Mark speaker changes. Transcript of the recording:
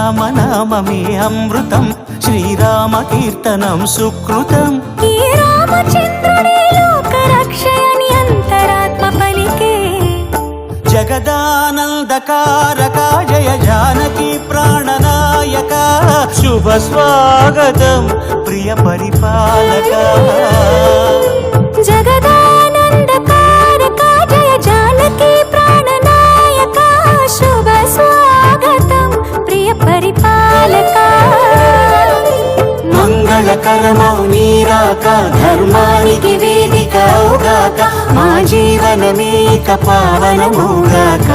Speaker 1: రామనామమే అమృతం, శ్రీరామ కీర్తనం సుకృతం.
Speaker 2: ఈ రామచంద్రుడే లోక రక్షయని అంతరాత్మ పలికే.
Speaker 1: జగదానందకారక జయ జానకి ప్రాణనాయక, శుభ స్వాగతం ప్రియ పరిపాలక.
Speaker 2: జగదానందకారక జయ జానకి ప్రాణనాయక, శుభ స్వాగతం ప్రియ పరిపాలక.
Speaker 1: మంగళకరమౌ నీరాక, ధర్మానికి వేదిక అవుగాక, మా జీవనమేక పావనమౌగాక.